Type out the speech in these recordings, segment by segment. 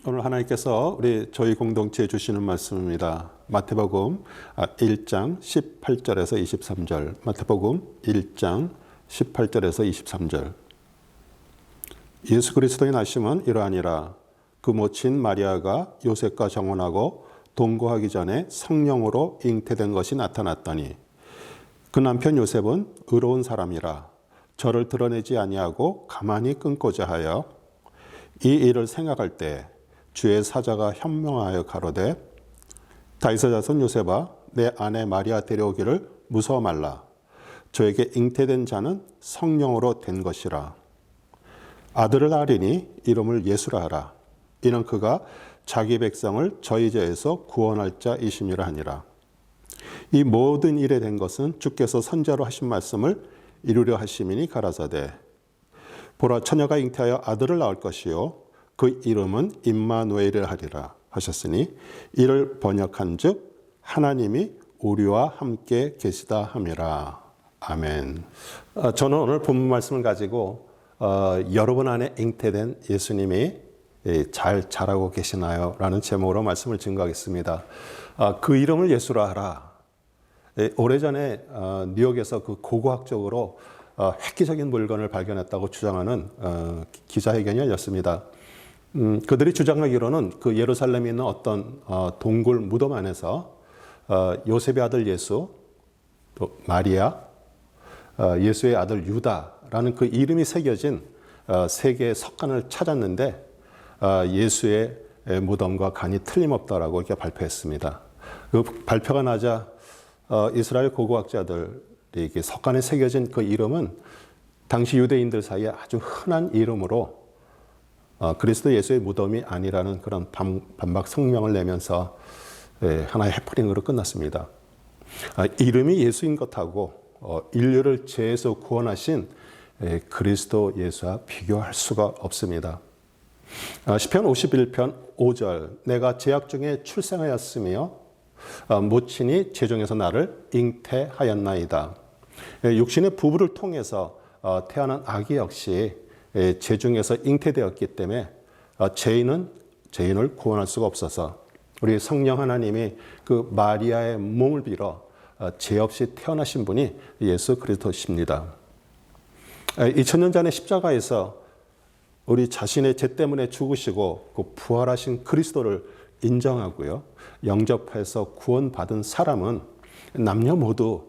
오늘 하나님께서 저희 공동체에 주시는 말씀입니다. 마태복음 1장 18절에서 23절. 마태복음 1장 18절에서 23절. 예수 그리스도의 나심은 이러하니라. 그 모친 마리아가 요셉과 정혼하고 동거하기 전에 성령으로 잉태된 것이 나타났더니 그 남편 요셉은 의로운 사람이라 저를 드러내지 아니하고 가만히 끊고자 하여 이 일을 생각할 때 주의 사자가 현명하여 가로되 다윗의 자손 요셉아 내 아내 마리아 데려오기를 무서워 말라. 저에게 잉태된 자는 성령으로 된 것이라. 아들을 낳으리니 이름을 예수라 하라. 이는 그가 자기 백성을 저희 죄에서 구원할 자이심이라 하니라. 이 모든 일에 된 것은 주께서 선자로 하신 말씀을 이루려 하심이니 가라사대 보라 처녀가 잉태하여 아들을 낳을 것이요 그 이름은 임마누엘이라 하리라 하셨으니 이를 번역한즉 하나님이 우리와 함께 계시다 함이라. 아멘. 저는 오늘 본문 말씀을 가지고 여러분 안에 잉태된 예수님이 잘 자라고 계시나요? 라는 제목으로 말씀을 증거하겠습니다. 그 이름을 예수라 하라. 오래전에 뉴욕에서 그 고고학적으로 획기적인 물건을 발견했다고 주장하는 기자회견이 열렸습니다. 그들이 주장하기로는 그 예루살렘에 있는 어떤 동굴 무덤 안에서 요셉의 아들 예수, 또 마리아, 예수의 아들 유다라는 그 이름이 새겨진 세 개의 석간을 찾았는데 예수의 무덤과 간이 틀림없다라고 이렇게 발표했습니다. 그 발표가 나자 이스라엘 고고학자들이 석간에 새겨진 그 이름은 당시 유대인들 사이에 아주 흔한 이름으로 그리스도 예수의 무덤이 아니라는 그런 반박 성명을 내면서 하나의 해프닝으로 끝났습니다. 이름이 예수인 것하고 인류를 죄에서 구원하신 그리스도 예수와 비교할 수가 없습니다. 시편 51편 5절 내가 제약 중에 출생하였으며 모친이 제중에서 나를 잉태하였나이다. 육신의 부부를 통해서 태어난 아기 역시 제중에서 잉태되었기 때문에 죄인을 구원할 수가 없어서 우리 성령 하나님이 그 마리아의 몸을 빌어 죄 없이 태어나신 분이 예수 그리스도십니다. 2000년 전에 십자가에서 우리 자신의 죄 때문에 죽으시고 그 부활하신 그리스도를 인정하고요. 영접해서 구원받은 사람은 남녀 모두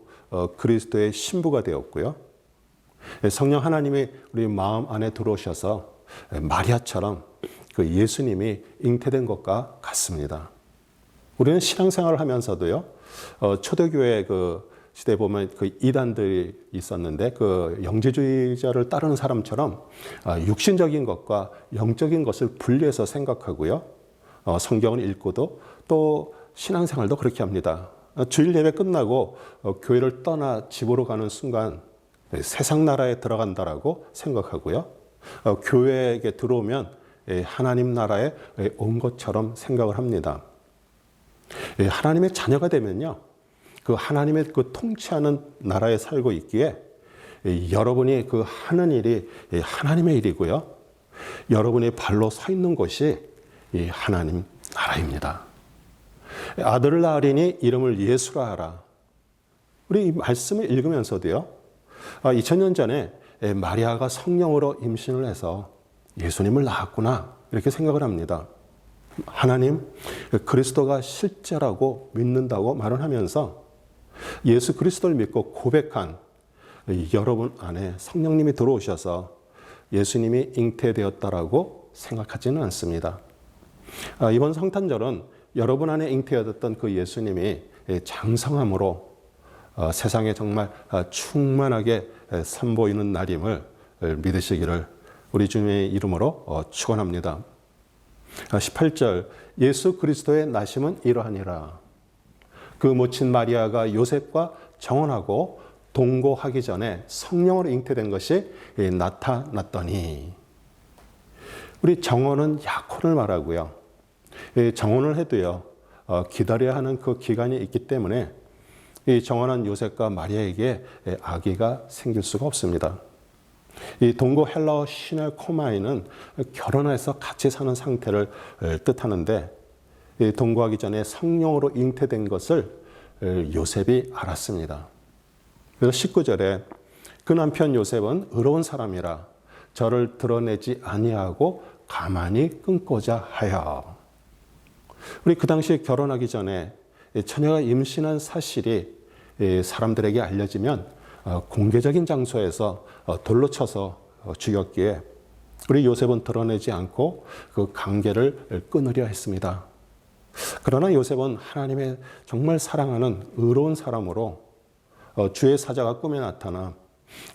그리스도의 신부가 되었고요. 성령 하나님이 우리 마음 안에 들어오셔서 마리아처럼 그 예수님이 잉태된 것과 같습니다. 우리는 신앙생활을 하면서도요. 초대교회 그 시대에 보면 그 이단들이 있었는데 그 영지주의자를 따르는 사람처럼 육신적인 것과 영적인 것을 분리해서 생각하고요. 성경을 읽고도 또 신앙생활도 그렇게 합니다. 주일 예배 끝나고 교회를 떠나 집으로 가는 순간 세상 나라에 들어간다라고 생각하고요. 교회에 들어오면 하나님 나라에 온 것처럼 생각을 합니다. 하나님의 자녀가 되면요. 그 하나님의 그 통치하는 나라에 살고 있기에 여러분이 그 하는 일이 하나님의 일이고요. 여러분이 발로 서 있는 곳이 하나님 나라입니다. 아들을 낳으리니 이름을 예수라 하라. 우리 이 말씀을 읽으면서도요. 2000년 전에 마리아가 성령으로 임신을 해서 예수님을 낳았구나 이렇게 생각을 합니다. 하나님 그리스도가 실제라고 믿는다고 말을 하면서 예수 그리스도를 믿고 고백한 여러분 안에 성령님이 들어오셔서 예수님이 잉태되었다라고 생각하지는 않습니다. 이번 성탄절은 여러분 안에 잉태되었던 그 예수님이 장성함으로 세상에 정말 충만하게 선보이는 날임을 믿으시기를 우리 주님의 이름으로 축원합니다. 18절 예수 그리스도의 나심은 이러하니라. 그 모친 마리아가 요셉과 정혼하고 동거하기 전에 성령으로 잉태된 것이 나타났더니 우리 정혼은 약혼을 말하고요. 정혼을 해도요. 기다려야 하는 그 기간이 있기 때문에 이 정혼한 요셉과 마리아에게 아기가 생길 수가 없습니다. 이 동고 헬라어 시넬코마이는 결혼해서 같이 사는 상태를 뜻하는데, 동거하기 전에 성령으로 잉태된 것을 요셉이 알았습니다. 그래서 19절에 그 남편 요셉은 의로운 사람이라 저를 드러내지 아니하고 가만히 끊고자 하여. 우리 그 당시에 결혼하기 전에 처녀가 임신한 사실이 사람들에게 알려지면 공개적인 장소에서 돌로 쳐서 죽였기에 우리 요셉은 드러내지 않고 그 관계를 끊으려 했습니다. 그러나 요셉은 하나님의 정말 사랑하는 의로운 사람으로 주의 사자가 꿈에 나타나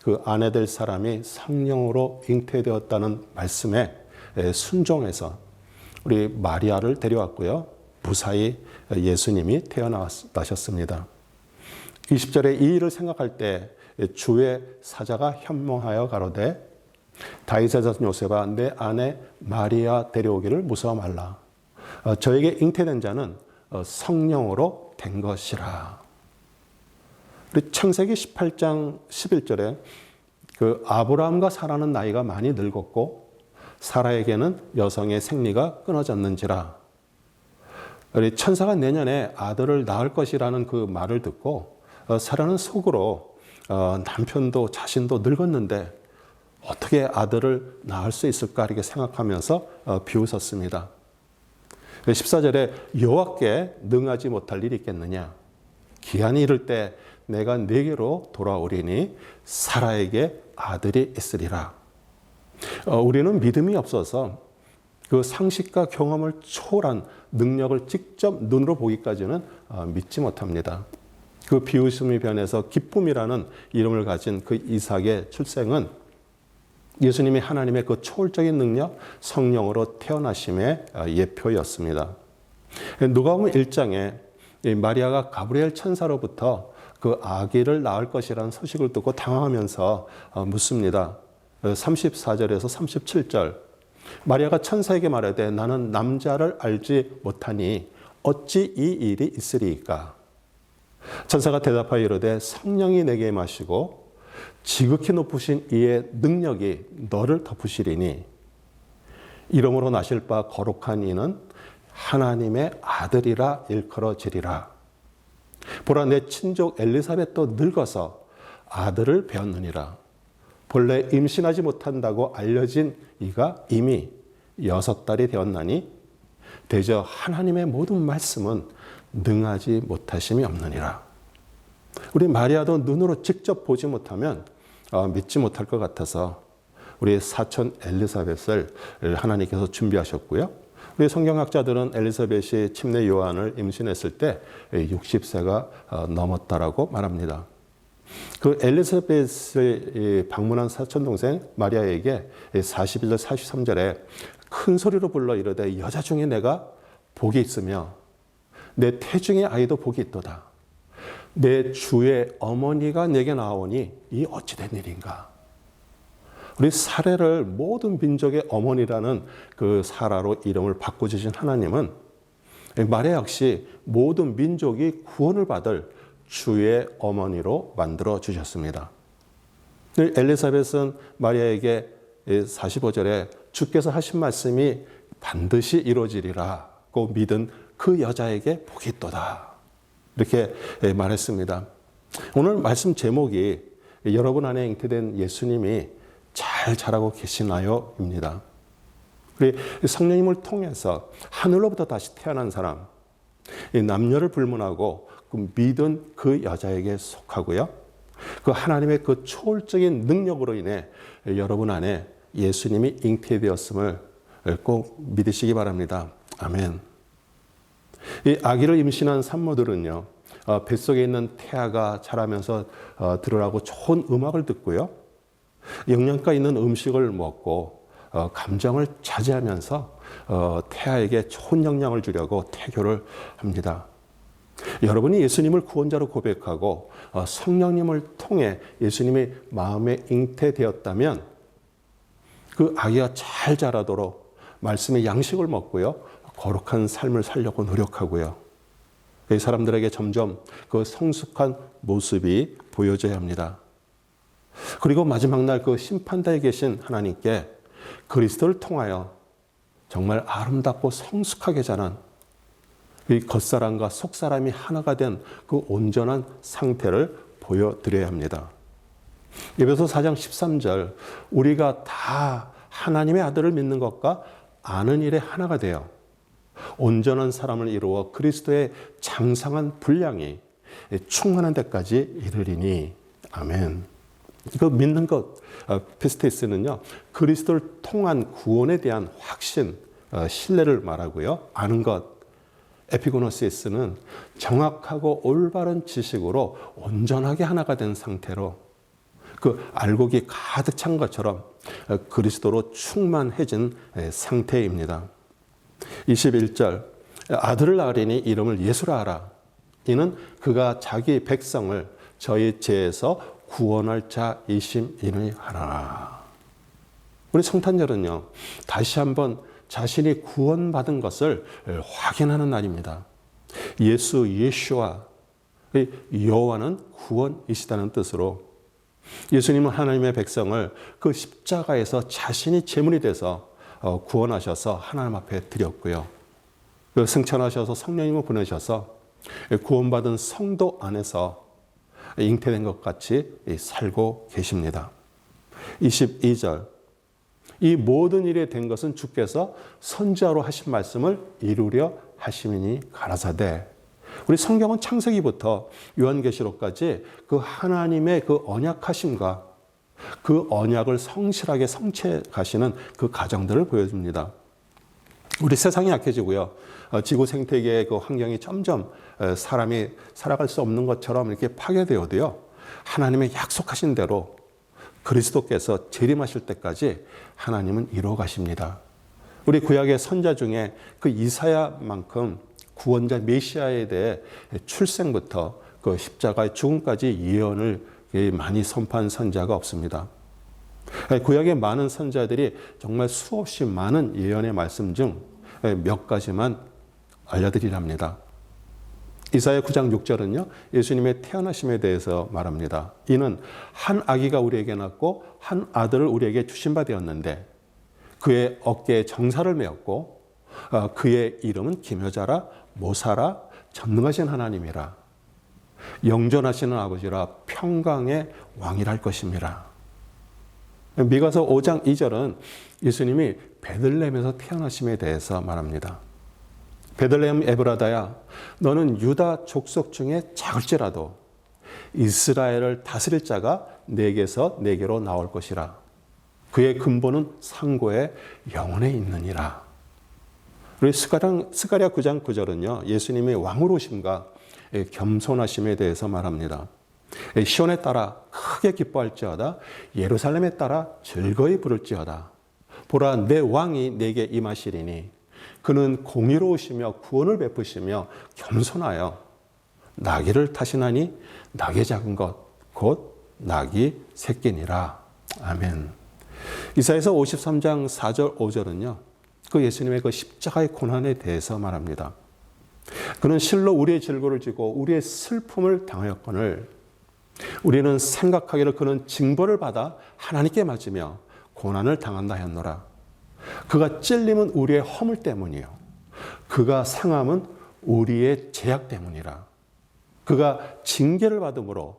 그 아내 될 사람이 성령으로 잉태되었다는 말씀에 순종해서 우리 마리아를 데려왔고요. 무사히 예수님이 태어나셨습니다. 20절에 이 일을 생각할 때 주의 사자가 현몽하여 가로되 다윗의 자손 요셉아 내 아내 마리아 데려오기를 무서워 말라. 저에게 잉태된 자는 성령으로 된 것이라. 우리 창세기 18장 11절에 그 아브라함과 사라는 나이가 많이 늙었고 사라에게는 여성의 생리가 끊어졌는지라. 우리 천사가 내년에 아들을 낳을 것이라는 그 말을 듣고 사라는 속으로 남편도 자신도 늙었는데 어떻게 아들을 낳을 수 있을까 이렇게 생각하면서 비웃었습니다. 14절에 여호와께 능하지 못할 일이 있겠느냐. 기한이 이를 때 내가 네게로 돌아오리니 사라에게 아들이 있으리라. 우리는 믿음이 없어서 그 상식과 경험을 초월한 능력을 직접 눈으로 보기까지는 믿지 못합니다. 그 비웃음이 변해서 기쁨이라는 이름을 가진 그 이삭의 출생은 예수님이 하나님의 그 초월적인 능력, 성령으로 태어나심의 예표였습니다. 누가복음 1장에 마리아가 가브리엘 천사로부터 그 아기를 낳을 것이라는 소식을 듣고 당황하면서 묻습니다. 34절에서 37절. 마리아가 천사에게 말하되 나는 남자를 알지 못하니 어찌 이 일이 있으리이까. 천사가 대답하여 이르되 성령이 내게 임하시고 지극히 높으신 이의 능력이 너를 덮으시리니 이름으로 나실 바 거룩한 이는 하나님의 아들이라 일컬어지리라. 보라 내 친족 엘리사벳도 늙어서 아들을 배었느니라. 본래 임신하지 못한다고 알려진 이가 이미 6달이 되었나니 대저 하나님의 모든 말씀은 능하지 못하심이 없느니라. 우리 마리아도 눈으로 직접 보지 못하면 믿지 못할 것 같아서 우리 사촌 엘리사벳을 하나님께서 준비하셨고요. 우리 성경학자들은 엘리사벳이 침례 요한을 임신했을 때 60세가 넘었다라고 말합니다. 그 엘리사벳을 방문한 사촌 동생 마리아에게 42절 43절에 큰 소리로 불러 이르되 여자 중에 내가 복이 있으며 내 태중의 아이도 복이 있도다. 내 주의 어머니가 내게 나오니 이 어찌 된 일인가. 우리 사라를 모든 민족의 어머니라는 그 사라로 이름을 바꿔주신 하나님은 마리아 역시 모든 민족이 구원을 받을 주의 어머니로 만들어 주셨습니다. 엘리사벳은 마리아에게 45절에 주께서 하신 말씀이 반드시 이루어지리라고 믿은 그 여자에게 복이 있도다. 이렇게 말했습니다. 오늘 말씀 제목이 여러분 안에 잉태된 예수님이 잘 자라고 계시나요? 입니다. 우리 성령님을 통해서 하늘로부터 다시 태어난 사람, 남녀를 불문하고 믿은 그 여자에게 속하고요. 그 하나님의 그 초월적인 능력으로 인해 여러분 안에 예수님이 잉태되었음을 꼭 믿으시기 바랍니다. 아멘. 이 아기를 임신한 산모들은요, 뱃속에 있는 태아가 자라면서 들으라고 좋은 음악을 듣고요, 영양가 있는 음식을 먹고 감정을 자제하면서 태아에게 좋은 영양을 주려고 태교를 합니다. 여러분이 예수님을 구원자로 고백하고 성령님을 통해 예수님의 마음에 잉태되었다면 그 아기가 잘 자라도록 말씀의 양식을 먹고요, 거룩한 삶을 살려고 노력하고요. 이 사람들에게 점점 그 성숙한 모습이 보여져야 합니다. 그리고 마지막 날 그 심판대에 계신 하나님께 그리스도를 통하여 정말 아름답고 성숙하게 자란 이 겉사람과 속사람이 하나가 된 그 온전한 상태를 보여드려야 합니다. 에베소 4장 13절 우리가 다 하나님의 아들을 믿는 것과 아는 일에 하나가 되어 온전한 사람을 이루어 그리스도의 장성한 분량이 충만한 데까지 이르리니. 아멘. 그 믿는 것, 피스테스는요, 그리스도를 통한 구원에 대한 확신, 신뢰를 말하고요. 아는 것, 에피고노시스는 정확하고 올바른 지식으로 온전하게 하나가 된 상태로 그 알곡이 가득 찬 것처럼 그리스도로 충만해진 상태입니다. 21절 아들을 낳으리니 이름을 예수라 하라. 이는 그가 자기 백성을 저희 죄에서 구원할 자이심이니 하라. 우리 성탄절은요, 다시 한번 자신이 구원받은 것을 확인하는 날입니다. 예수와 여호와는 구원이시다는 뜻으로 예수님은 하나님의 백성을 그 십자가에서 자신이 제물이 돼서 구원하셔서 하나님 앞에 드렸고요. 승천하셔서 성령님을 보내셔서 구원받은 성도 안에서 잉태된 것 같이 살고 계십니다. 22절 이 모든 일이 된 것은 주께서 선지자로 하신 말씀을 이루려 하심이니 가라사대. 우리 성경은 창세기부터 요한계시록까지 그 하나님의 그 언약하심과 그 언약을 성실하게 성취해 가시는 그 과정들을 보여줍니다. 우리 세상이 약해지고요. 지구 생태계의 그 환경이 점점 사람이 살아갈 수 없는 것처럼 이렇게 파괴되어도요. 하나님의 약속하신 대로 그리스도께서 재림하실 때까지 하나님은 이루어 가십니다. 우리 구약의 선자 중에 그 이사야만큼 구원자 메시아에 대해 출생부터 그 십자가의 죽음까지 예언을 많이 선포한 선자가 없습니다. 구약의 많은 선자들이 정말 수없이 많은 예언의 말씀 중 몇 가지만 알려드리랍니다. 이사야 9장 6절은요. 예수님의 태어나심에 대해서 말합니다. 이는 한 아기가 우리에게 낳고 한 아들을 우리에게 주신 바 되었는데 그의 어깨에 정사를 메었고 그의 이름은 기묘자라 모사라 전능하신 하나님이라 영존하시는 아버지라 평강의 왕이라 할 것임이라. 미가서 5장 2절은 예수님이 베들레헴에서 태어나심에 대해서 말합니다. 베들레헴 에브라다야 너는 유다 족속 중에 작을지라도 이스라엘을 다스릴 자가 내게서 내게로 나올 것이라. 그의 근본은 상고의 영혼에 있느니라. 우리 스가랴 9장 9절은요. 예수님의 왕으로 오심과 겸손하심에 대해서 말합니다. 시온에 따라 크게 기뻐할지어다 예루살렘에 따라 즐거이 부를지어다. 보라 내 왕이 내게 임하시리니 그는 공의로우시며 구원을 베푸시며 겸손하여 나귀를 타시나니 나귀 작은 것 곧 나귀 새끼니라. 아멘. 이사야서 53장 4절 5절은요. 그 예수님의 그 십자가의 고난에 대해서 말합니다. 그는 실로 우리의 질고를 지고 우리의 슬픔을 당하였거늘 우리는 생각하기를 그는 징벌을 받아 하나님께 맞으며 고난을 당한다 하였노라. 그가 찔림은 우리의 허물 때문이요 그가 상함은 우리의 죄악 때문이라. 그가 징계를 받음으로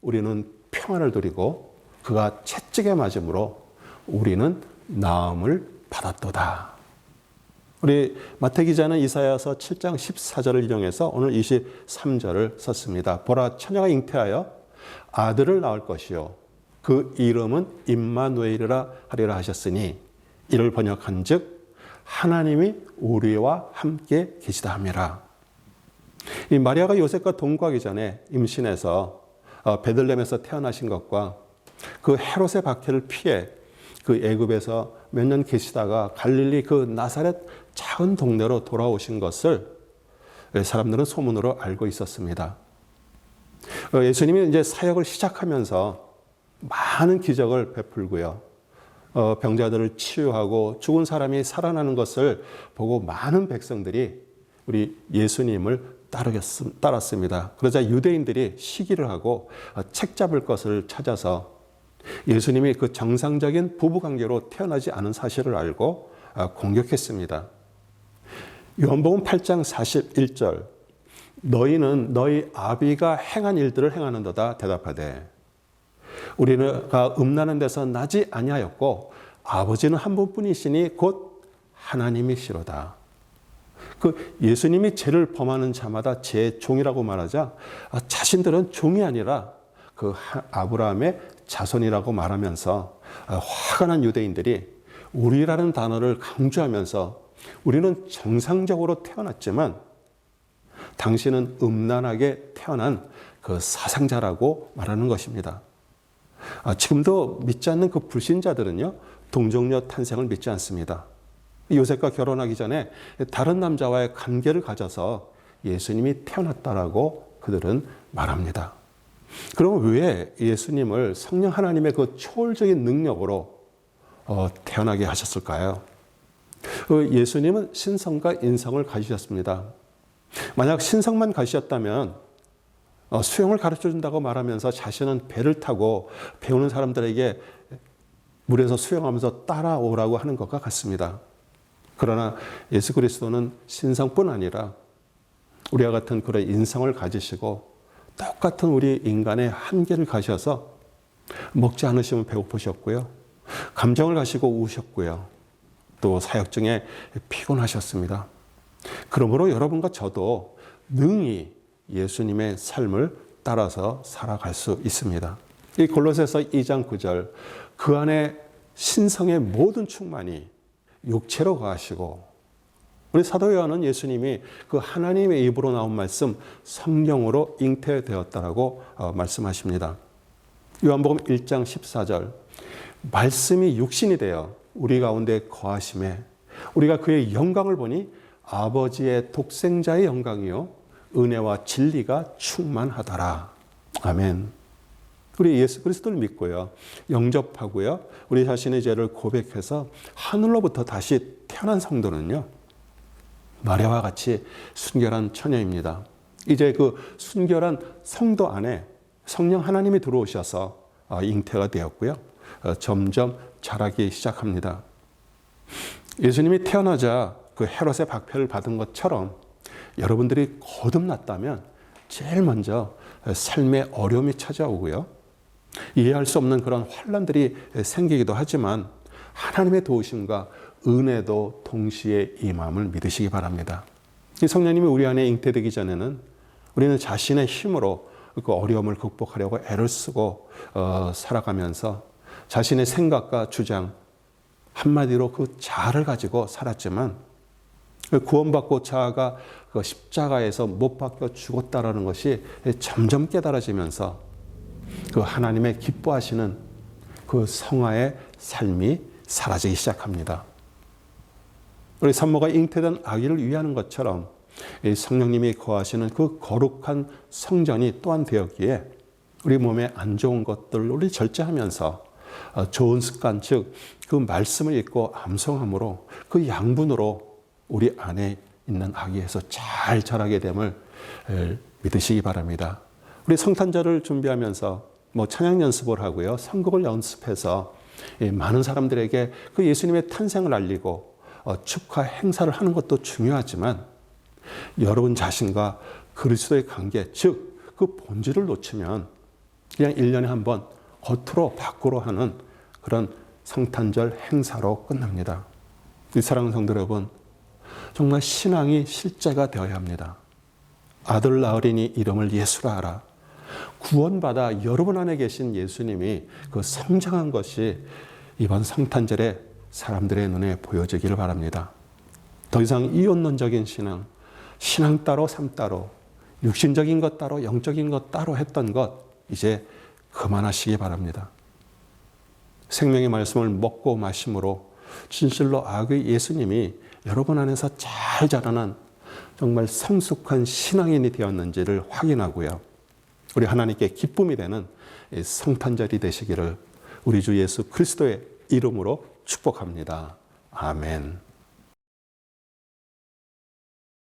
우리는 평안을 누리고 그가 채찍에 맞음으로 우리는 나음을 받았도다. 우리 마태 기자는 이사야서 7장 14절을 인용해서 오늘 23절을 썼습니다. 보라 처녀가 잉태하여 아들을 낳을 것이요 그 이름은 임마누엘이라 하리라 하셨으니 이를 번역한즉 하나님이 우리와 함께 계시다 함이라. 이 마리아가 요셉과 동거하기 전에 임신해서 베들레헴에서 태어나신 것과 그 헤롯의 박해를 피해 그 애굽에서 몇 년 계시다가 갈릴리 그 나사렛 작은 동네로 돌아오신 것을 사람들은 소문으로 알고 있었습니다. 예수님이 이제 사역을 시작하면서 많은 기적을 베풀고요. 병자들을 치유하고 죽은 사람이 살아나는 것을 보고 많은 백성들이 우리 예수님을 따랐습니다. 그러자 유대인들이 시기를 하고 책 잡을 것을 찾아서 예수님이 그 정상적인 부부관계로 태어나지 않은 사실을 알고 공격했습니다. 요한복음 8장 41절 너희는 너희 아비가 행한 일들을 행하는도다 대답하되 우리가 음란한 데서 나지 아니하였고 아버지는 한 분뿐이시니 곧 하나님이시로다. 그 예수님이 죄를 범하는 자마다 제 종이라고 말하자 자신들은 종이 아니라 그 아브라함의 자손이라고 말하면서 화가 난 유대인들이 우리라는 단어를 강조하면서 우리는 정상적으로 태어났지만 당신은 음란하게 태어난 그 사상자라고 말하는 것입니다. 지금도 믿지 않는 그 불신자들은요, 동정녀 탄생을 믿지 않습니다. 요셉과 결혼하기 전에 다른 남자와의 관계를 가져서 예수님이 태어났다라고 그들은 말합니다. 그럼 왜 예수님을 성령 하나님의 그 초월적인 능력으로 태어나게 하셨을까요? 예수님은 신성과 인성을 가지셨습니다. 만약 신성만 가지셨다면 수영을 가르쳐준다고 말하면서 자신은 배를 타고 배우는 사람들에게 물에서 수영하면서 따라오라고 하는 것과 같습니다. 그러나 예수 그리스도는 신성뿐 아니라 우리와 같은 그런 인성을 가지시고 똑같은 우리 인간의 한계를 가셔서 먹지 않으시면 배고프셨고요. 감정을 가지고 우셨고요. 또 사역 중에 피곤하셨습니다. 그러므로 여러분과 저도 능히 예수님의 삶을 따라서 살아갈 수 있습니다. 이 골로새서 2장 9절 그 안에 신성의 모든 충만이 육체로 거하시고 우리 사도 요한은 예수님이 그 하나님의 입으로 나온 말씀 성령으로 잉태되었다라고 말씀하십니다. 요한복음 1장 14절 말씀이 육신이 되어 우리 가운데 거하심에 우리가 그의 영광을 보니 아버지의 독생자의 영광이요 은혜와 진리가 충만하더라. 아멘. 우리 예수 그리스도를 믿고요. 영접하고요. 우리 자신의 죄를 고백해서 하늘로부터 다시 태어난 성도는요. 마리아와 같이 순결한 처녀입니다. 이제 그 순결한 성도 안에 성령 하나님이 들어오셔서 잉태가 되었고요. 점점 자라기 시작합니다. 예수님이 태어나자 그 헤롯의 박해를 받은 것처럼 여러분들이 거듭났다면 제일 먼저 삶의 어려움이 찾아오고요. 이해할 수 없는 그런 환난들이 생기기도 하지만 하나님의 도우심과 은혜도 동시에 임함을 믿으시기 바랍니다. 이 성령님이 우리 안에 잉태되기 전에는 우리는 자신의 힘으로 그 어려움을 극복하려고 애를 쓰고 살아가면서 자신의 생각과 주장 한마디로 그 자아를 가지고 살았지만 구원받고 자아가 그 십자가에서 못 박혀 죽었다라는 것이 점점 깨달아지면서 그 하나님의 기뻐하시는 그 성화의 삶이 사라지기 시작합니다. 우리 산모가 잉태된 아기를 위하는 것처럼 성령님이 거하시는 그 거룩한 성전이 또한 되었기에 우리 몸에 안 좋은 것들을 우리 절제하면서 좋은 습관 즉 그 말씀을 읽고 암송함으로 그 양분으로 우리 안에 있는 아기에서 잘 자라게 됨을 믿으시기 바랍니다. 우리 성탄절을 준비하면서 찬양 연습을 하고요. 선곡을 연습해서 많은 사람들에게 그 예수님의 탄생을 알리고 축하 행사를 하는 것도 중요하지만 여러분 자신과 그리스도의 관계 즉 그 본질을 놓치면 그냥 1년에 한 번 겉으로 밖으로 하는 그런 성탄절 행사로 끝납니다. 이 사랑하는 성도 여러분 정말 신앙이 실제가 되어야 합니다. 아들 낳으리니 이름을 예수라 하라. 구원받아 여러분 안에 계신 예수님이 그 성장한 것이 이번 성탄절에 사람들의 눈에 보여지기를 바랍니다. 더 이상 이혼론적인 신앙 따로 삶 따로 육신적인 것 따로 영적인 것 따로 했던 것 이제 그만하시기 바랍니다. 생명의 말씀을 먹고 마심으로 진실로 그 예수님이 여러분 안에서 잘 자라난 정말 성숙한 신앙인이 되었는지를 확인하고요. 우리 하나님께 기쁨이 되는 성탄절이 되시기를 우리 주 예수 그리스도의 이름으로 축복합니다. 아멘.